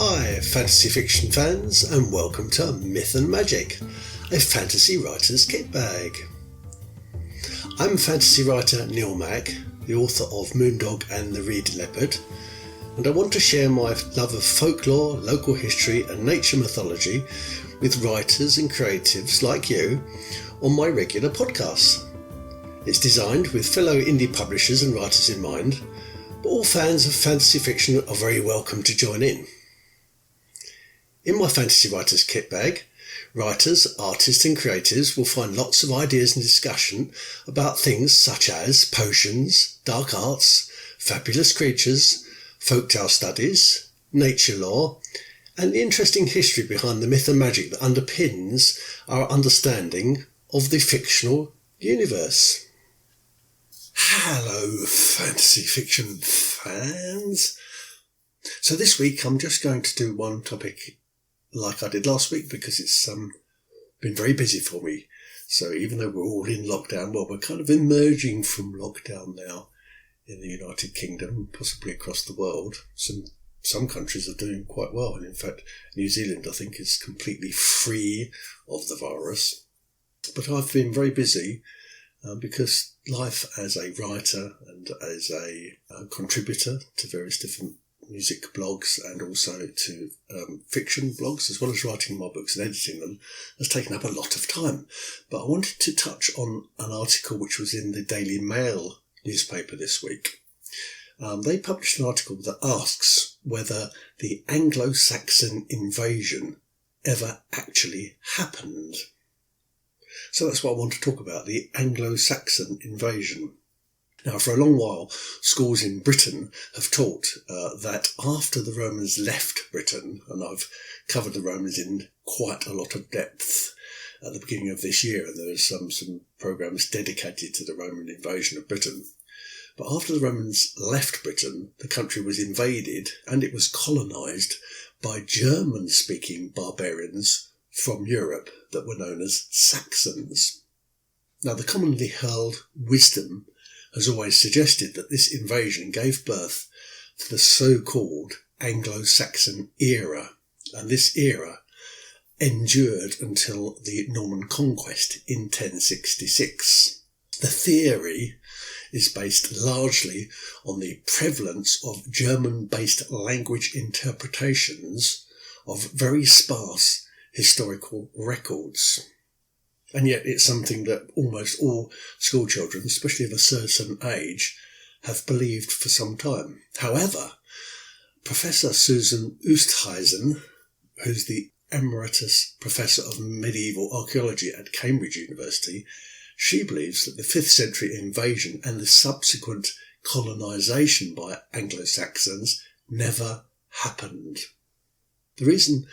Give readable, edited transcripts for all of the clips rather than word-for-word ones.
Hi, fantasy fiction fans, and welcome to Myth and Magic, a fantasy writer's kit bag. I'm fantasy writer Neil Mack, the author of Moondog and the Reed Leopard, and I want to share my love of folklore, local history and nature mythology with writers and creatives like you on my regular podcasts. It's designed with fellow indie publishers and writers in mind, but all fans of fantasy fiction are very welcome to join in. In my fantasy writer's kit bag, writers, artists and creatives will find lots of ideas and discussion about things such as potions, dark arts, fabulous creatures, folktale studies, nature lore, and the interesting history behind the myth and magic that underpins our understanding of the fictional universe. Hello, fantasy fiction fans. So this week I'm just going to do one topic like I did last week because it's been very busy for me. So even though we're all in lockdown, well, we're kind of emerging from lockdown now in the United Kingdom, possibly across the world. Some countries are doing quite well, and in fact New Zealand I think is completely free of the virus. But I've been very busy because life as a writer and as a contributor to various different music blogs and also to fiction blogs, as well as writing my books and editing them, has taken up a lot of time. But I wanted to touch on an article which was in the Daily Mail newspaper this week. They published an article that asks whether the Anglo-Saxon invasion ever actually happened. So that's what I want to talk about, the Anglo-Saxon invasion. Now, for a long while, schools in Britain have taught that after the Romans left Britain, and I've covered the Romans in quite a lot of depth at the beginning of this year, and there was some programmes dedicated to the Roman invasion of Britain. But after the Romans left Britain, the country was invaded and it was colonised by German-speaking barbarians from Europe that were known as Saxons. Now, the commonly held wisdom has always suggested that this invasion gave birth to the so-called Anglo-Saxon era, and this era endured until the Norman conquest in 1066. The theory is based largely on the prevalence of German-based language interpretations of very sparse historical records. And yet it's something that almost all school children, especially of a certain age, have believed for some time. However, Professor Susan Oosthuizen, who's the Emeritus Professor of Medieval Archaeology at Cambridge University, she believes that the 5th century invasion and the subsequent colonisation by Anglo-Saxons never happened. The reason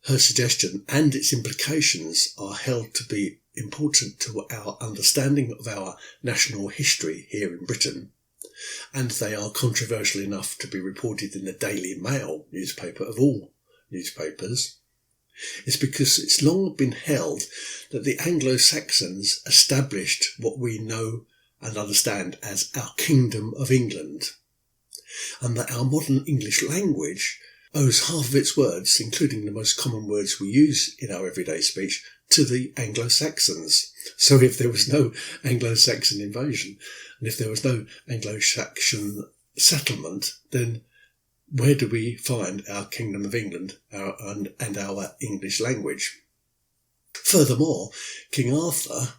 her suggestion and its implications are held to be important to our understanding of our national history here in Britain, and they are controversial enough to be reported in the Daily Mail newspaper of all newspapers, is because it's long been held that the Anglo-Saxons established what we know and understand as our Kingdom of England, and that our modern English language owes half of its words, including the most common words we use in our everyday speech, to the Anglo-Saxons. So if there was no Anglo-Saxon invasion, and if there was no Anglo-Saxon settlement, then where do we find our Kingdom of England and our English language? Furthermore, King Arthur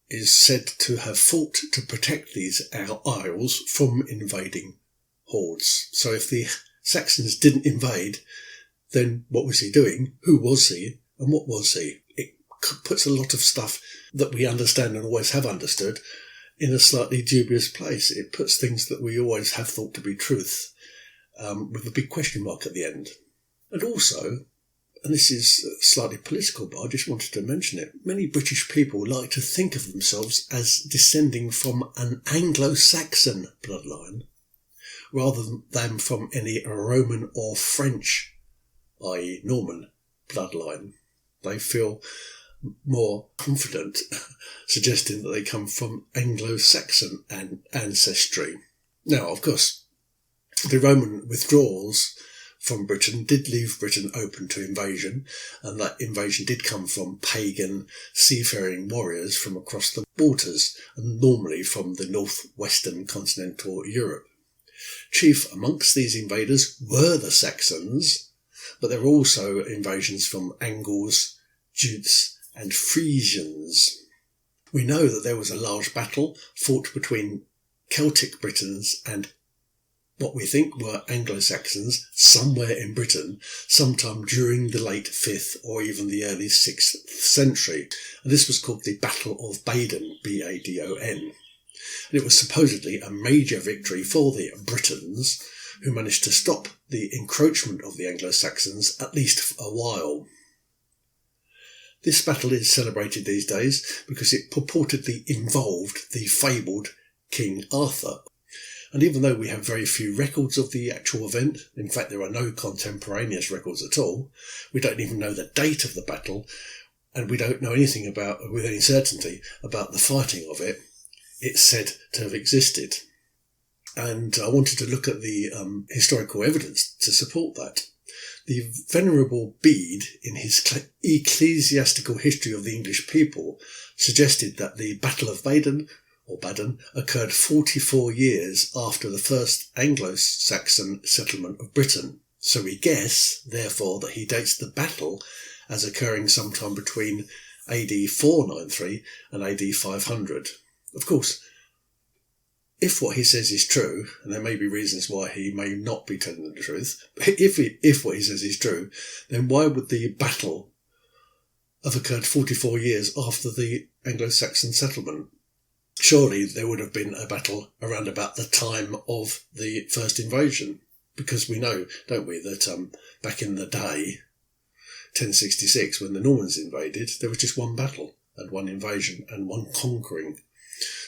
is said to have fought to protect these isles from invading hordes. So if the Saxons didn't invade, then what was he doing? Who was he? And what was he? It puts a lot of stuff that we understand and always have understood in a slightly dubious place. It puts things that we always have thought to be truth with a big question mark at the end. And also, and this is slightly political, but I just wanted to mention it, many British people like to think of themselves as descending from an Anglo-Saxon bloodline, rather than from any Roman or French, i.e. Norman, bloodline. They feel more confident suggesting that they come from Anglo-Saxon ancestry. Now, of course, the Roman withdrawals from Britain did leave Britain open to invasion, and that invasion did come from pagan seafaring warriors from across the waters, and normally from the northwestern continental Europe. Chief amongst these invaders were the Saxons, but there were also invasions from Angles, Jutes and Frisians. We know that there was a large battle fought between Celtic Britons and what we think were Anglo-Saxons somewhere in Britain, sometime during the late 5th or even the early 6th century. And this was called the Battle of Badon, Badon. And it was supposedly a major victory for the Britons, who managed to stop the encroachment of the Anglo-Saxons at least for a while. This battle is celebrated these days because it purportedly involved the fabled King Arthur. And even though we have very few records of the actual event, in fact there are no contemporaneous records at all, we don't even know the date of the battle, and we don't know anything about, with any certainty, about the fighting of it. It's said to have existed. And I wanted to look at the historical evidence to support that. The Venerable Bede, in his Ecclesiastical History of the English People, suggested that the Battle of Badon occurred 44 years after the first Anglo-Saxon settlement of Britain. So we guess, therefore, that he dates the battle as occurring sometime between AD 493 and AD 500. Of course, if what he says is true, and there may be reasons why he may not be telling the truth, but if what he says is true, then why would the battle have occurred 44 years after the Anglo-Saxon settlement? Surely there would have been a battle around about the time of the first invasion, because we know, don't we, that back in the day, 1066, when the Normans invaded, there was just one battle and one invasion and one conquering.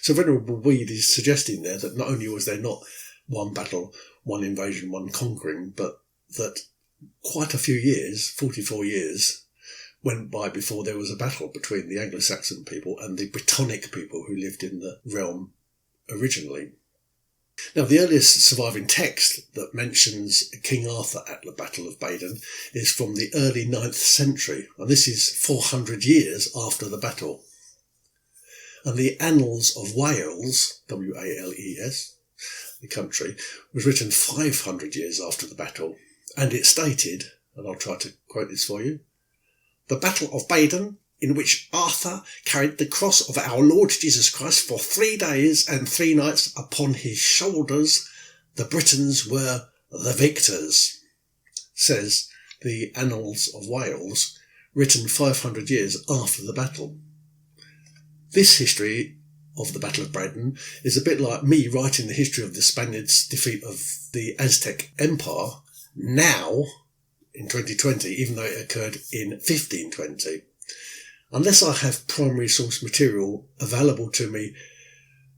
So Venerable Bede is suggesting there that not only was there not one battle, one invasion, one conquering, but that quite a few years, 44 years, went by before there was a battle between the Anglo-Saxon people and the Brittonic people who lived in the realm originally. Now, the earliest surviving text that mentions King Arthur at the Battle of Badon is from the early 9th century, and this is 400 years after the battle. And the Annals of Wales, Wales, the country, was written 500 years after the battle, and it stated, and I'll try to quote this for you, "The Battle of Badon, in which Arthur carried the cross of our Lord Jesus Christ for 3 days and 3 nights upon his shoulders, the Britons were the victors," says the Annals of Wales, written 500 years after the battle. This history of the Battle of Badon is a bit like me writing the history of the Spaniards' defeat of the Aztec Empire now, in 2020, even though it occurred in 1520. Unless I have primary source material available to me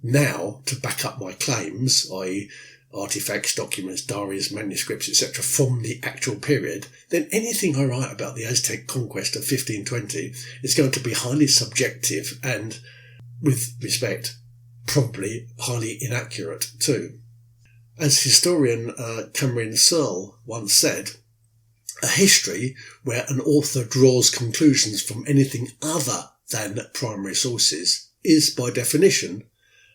now to back up my claims, i.e. artifacts, documents, diaries, manuscripts, etc. from the actual period, then anything I write about the Aztec conquest of 1520 is going to be highly subjective and, with respect, probably highly inaccurate too. As historian Cameron Searle once said, "A history where an author draws conclusions from anything other than primary sources is, by definition,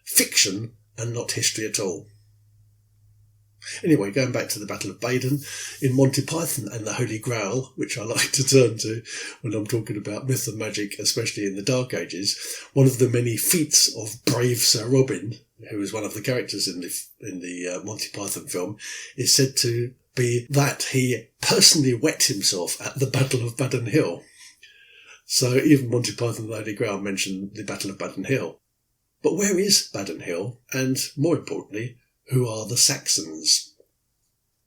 fiction and not history at all." Anyway, going back to the Battle of Badon, in Monty Python and the Holy Grail, which I like to turn to when I'm talking about myth and magic, especially in the Dark Ages, one of the many feats of brave Sir Robin, who is one of the characters in the Monty Python film, is said to be that he personally wet himself at the Battle of Badon Hill. So even Monty Python and the Holy Grail mention the Battle of Badon Hill. But where is Badon Hill? And more importantly, who are the Saxons?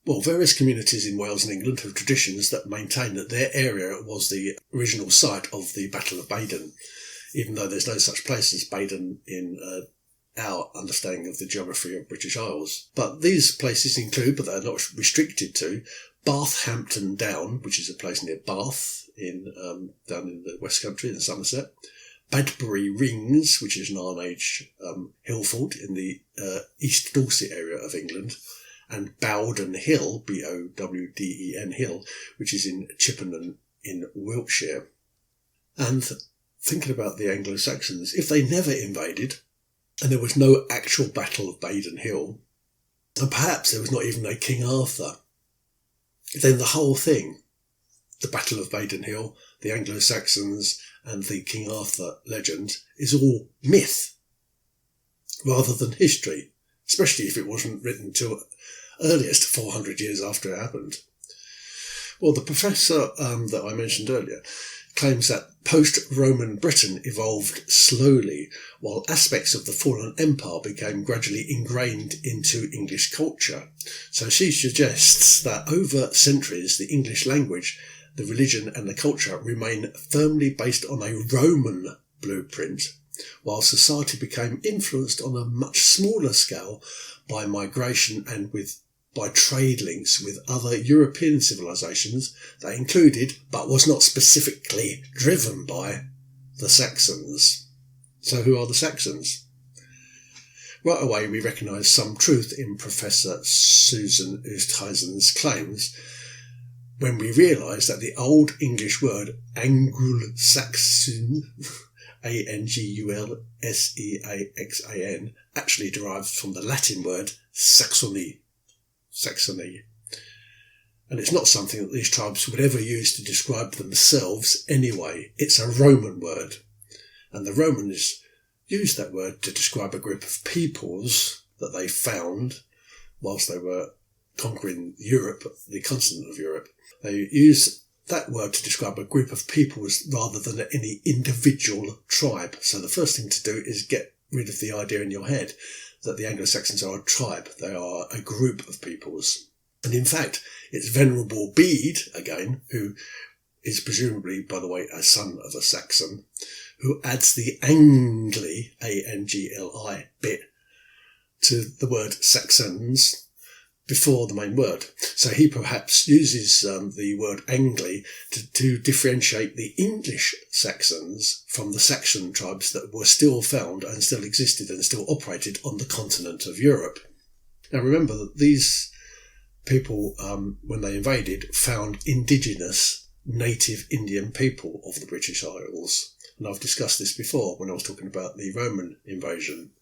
Well, various communities in Wales and England have traditions that maintain that their area was the original site of the Battle of Badon, even though there's no such place as Badon in our understanding of the geography of British Isles. But these places include, but they're not restricted to, Barthampton Down, which is a place near Bath down in the West Country in Somerset, Badbury Rings, which is an Iron Age hill fort in the East Dorset area of England, and Bowden Hill, Bowden Hill, which is in Chippenham in Wiltshire. And thinking about the Anglo-Saxons, if they never invaded, and there was no actual Battle of Badon Hill, and perhaps there was not even a King Arthur, then the whole thing, the Battle of Badon Hill, the Anglo-Saxons, and the King Arthur legend, is all myth, rather than history, especially if it wasn't written till earliest 400 years after it happened. Well, the professor that I mentioned earlier claims that post-Roman Britain evolved slowly, while aspects of the fallen empire became gradually ingrained into English culture. So she suggests that over centuries, the English language, the religion and the culture remain firmly based on a Roman blueprint, while society became influenced on a much smaller scale by migration and by trade links with other European civilizations that included, but was not specifically driven by, the Saxons. So who are the Saxons? Right away we recognise some truth in Professor Susan Oosthuizen's claims when we realise that the Old English word Anglo-Saxon, Angulseaxan, actually derives from the Latin word Saxony. And it's not something that these tribes would ever use to describe themselves anyway. It's a Roman word. And the Romans used that word to describe a group of peoples that they found whilst they were conquering Europe, the continent of Europe. They used that word to describe a group of peoples rather than any individual tribe. So the first thing to do is get rid of the idea in your head that the Anglo-Saxons are a tribe. They are a group of peoples. And in fact, it's Venerable Bede, again, who is presumably, by the way, a son of a Saxon, who adds the Angli, A-N-G-L-I, bit to the word Saxons before the main word. So he perhaps uses the word Angli to differentiate the English Saxons from the Saxon tribes that were still found and still existed and still operated on the continent of Europe. Now remember that these people, when they invaded, found indigenous native Indian people of the British Isles. And I've discussed this before when I was talking about the Roman invasion.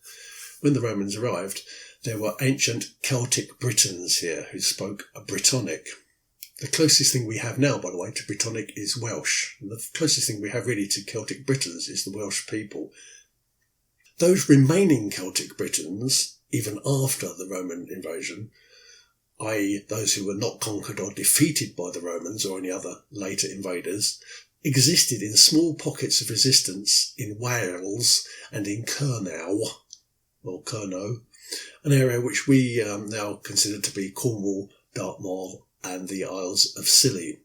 When the Romans arrived, there were ancient Celtic Britons here who spoke a Brittonic. The closest thing we have now, by the way, to Brittonic is Welsh. And the closest thing we have really to Celtic Britons is the Welsh people. Those remaining Celtic Britons, even after the Roman invasion, i.e. those who were not conquered or defeated by the Romans or any other later invaders, existed in small pockets of resistance in Wales and in Cernow, an area which we now consider to be Cornwall, Dartmoor and the Isles of Scilly.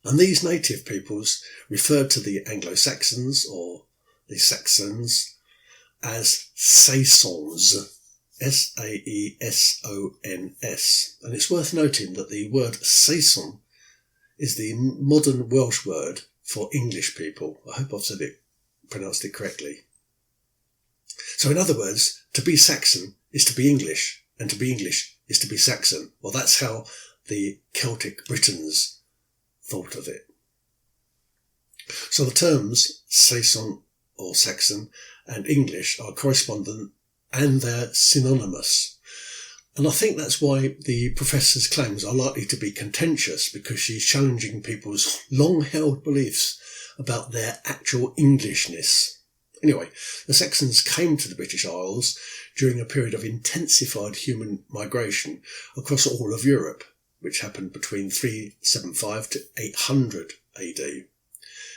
And these native peoples referred to the Anglo-Saxons or the Saxons as Saxons, S-A-E-S-O-N-S. And it's worth noting that the word Saxon is the modern Welsh word for English people. I hope I've pronounced it correctly. So in other words, to be Saxon is to be English, and to be English is to be Saxon. Well, that's how the Celtic Britons thought of it. So the terms Saxon or Saxon and English are correspondent and they're synonymous. And I think that's why the professor's claims are likely to be contentious, because she's challenging people's long-held beliefs about their actual Englishness. Anyway, the Saxons came to the British Isles during a period of intensified human migration across all of Europe, which happened between 375 to 800 AD.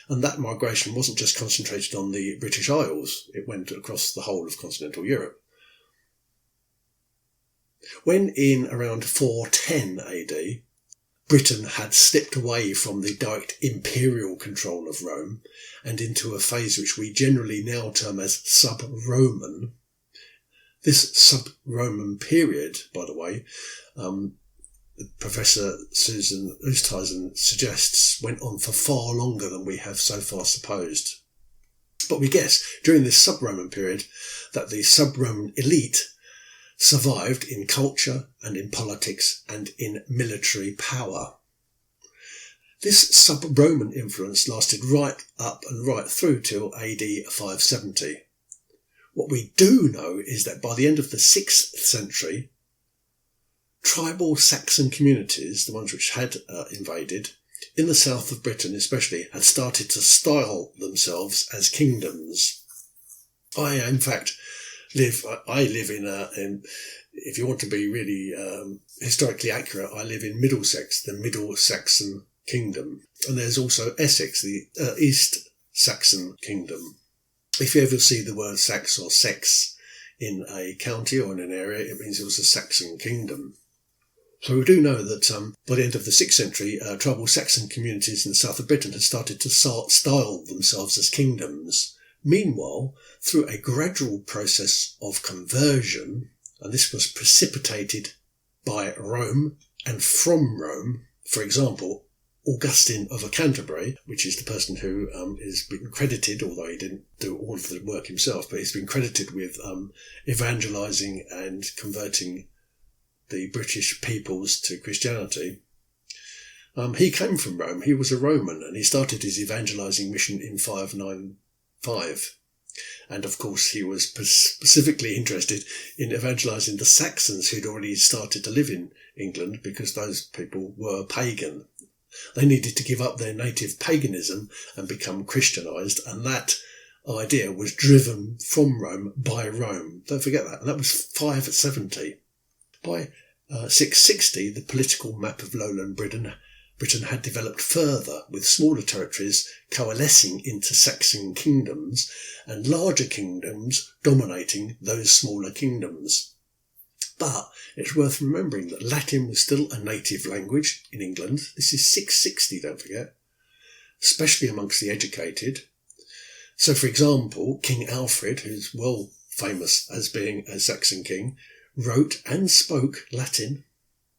And that migration wasn't just concentrated on the British Isles, it went across the whole of continental Europe. When in around 410 AD, Britain had slipped away from the direct imperial control of Rome and into a phase which we generally now term as sub-Roman. This sub-Roman period, by the way, Professor Susan Oosthuizen suggests went on for far longer than we have so far supposed. But we guess during this sub-Roman period that the sub-Roman elite survived in culture and in politics and in military power. This sub-Roman influence lasted right up and right through till AD 570. What we do know is that by the end of the 6th century, tribal Saxon communities, the ones which had invaded, in the south of Britain especially, had started to style themselves as kingdoms. I live in if you want to be really historically accurate, I live in Middlesex, the Middle Saxon Kingdom. And there's also Essex, the East Saxon Kingdom. If you ever see the word Sax or sex in a county or in an area, it means it was a Saxon kingdom. So we do know that by the end of the 6th century, tribal Saxon communities in the south of Britain had started to style themselves as kingdoms. Meanwhile, through a gradual process of conversion, and this was precipitated by Rome and from Rome, for example, Augustine of Canterbury, which is the person who has been credited, although he didn't do all of the work himself, but he's been credited with evangelising and converting the British peoples to Christianity. He came from Rome. He was a Roman, and he started his evangelising mission in 595. And of course, he was specifically interested in evangelising the Saxons who'd already started to live in England, because those people were pagan. They needed to give up their native paganism and become Christianised, and that idea was driven from Rome by Rome. Don't forget that. And that was 570. By 660, the political map of lowland Britain had developed further, with smaller territories coalescing into Saxon kingdoms and larger kingdoms dominating those smaller kingdoms. But it's worth remembering that Latin was still a native language in England. This is 660, don't forget, especially amongst the educated. So, for example, King Alfred, who's well famous as being a Saxon king, wrote and spoke Latin.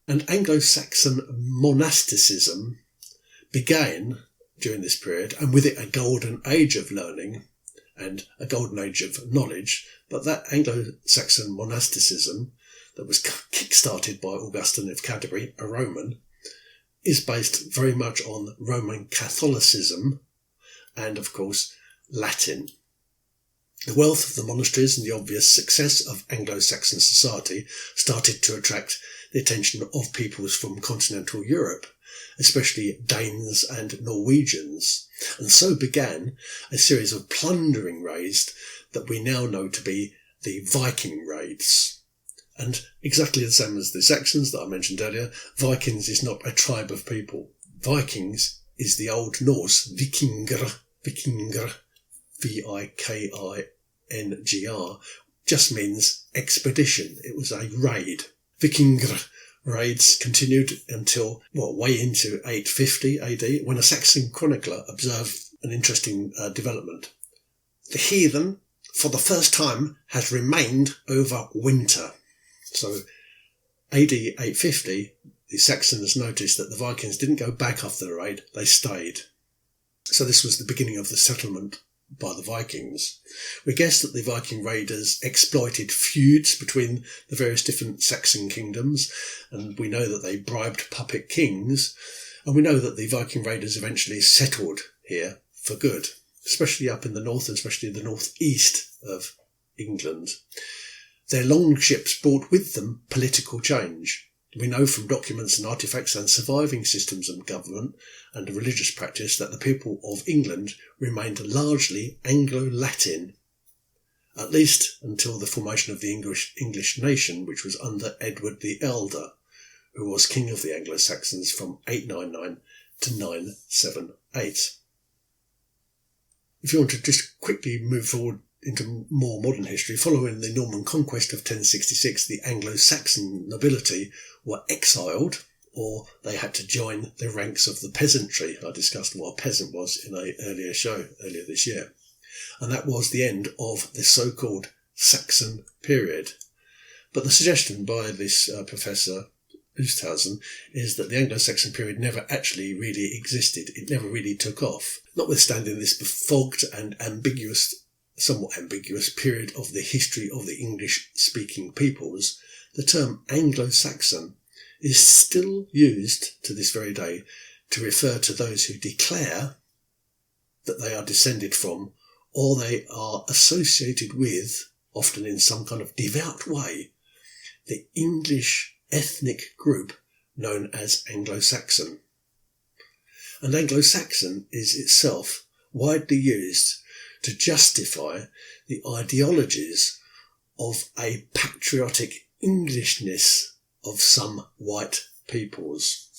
And Anglo-Saxon monasticism began during this period, and with it a golden age of learning and a golden age of knowledge. But that Anglo-Saxon monasticism that was kick-started by Augustine of Canterbury, a Roman, is based very much on Roman Catholicism and, of course, Latin. The wealth of the monasteries and the obvious success of Anglo-Saxon society started to attract the attention of peoples from continental Europe, especially Danes and Norwegians, and so began a series of plundering raids that we now know to be the Viking raids. And exactly the same as the Saxons that I mentioned earlier, Vikings is not a tribe of people. Vikings is the Old Norse vikingr, V-I-K-I-N-G-R, just means expedition. It was a raid. Vikingr raids continued until, way into 850 AD, when a Saxon chronicler observed an interesting development. The heathen, for the first time, has remained over winter. So, AD 850, the Saxons noticed that the Vikings didn't go back after the raid, they stayed. So this was the beginning of the settlement by the Vikings. We guess that the Viking raiders exploited feuds between the various different Saxon kingdoms, and we know that they bribed puppet kings, and we know that the Viking raiders eventually settled here for good, especially up in the north, and especially the northeast of England. Their longships brought with them political change. We know from documents and artefacts and surviving systems of government and religious practice that the people of England remained largely Anglo-Latin, at least until the formation of the English nation, which was under Edward the Elder, who was king of the Anglo-Saxons from 899 to 978. If you want to just quickly move forward into more modern history, following the Norman conquest of 1066, the Anglo-Saxon nobility were exiled, or they had to join the ranks of the peasantry. I discussed what a peasant was in an earlier show earlier this year. And that was the end of the so-called Saxon period. But the suggestion by this Professor Oosthausen is that the Anglo-Saxon period never actually really existed. It never really took off. Notwithstanding this befogged and somewhat ambiguous period of the history of the English-speaking peoples, the term Anglo-Saxon is still used to this very day to refer to those who declare that they are descended from, or they are associated with, often in some kind of devout way, the English ethnic group known as Anglo-Saxon. And Anglo-Saxon is itself widely used to justify the ideologies of a patriotic Englishness of some white peoples.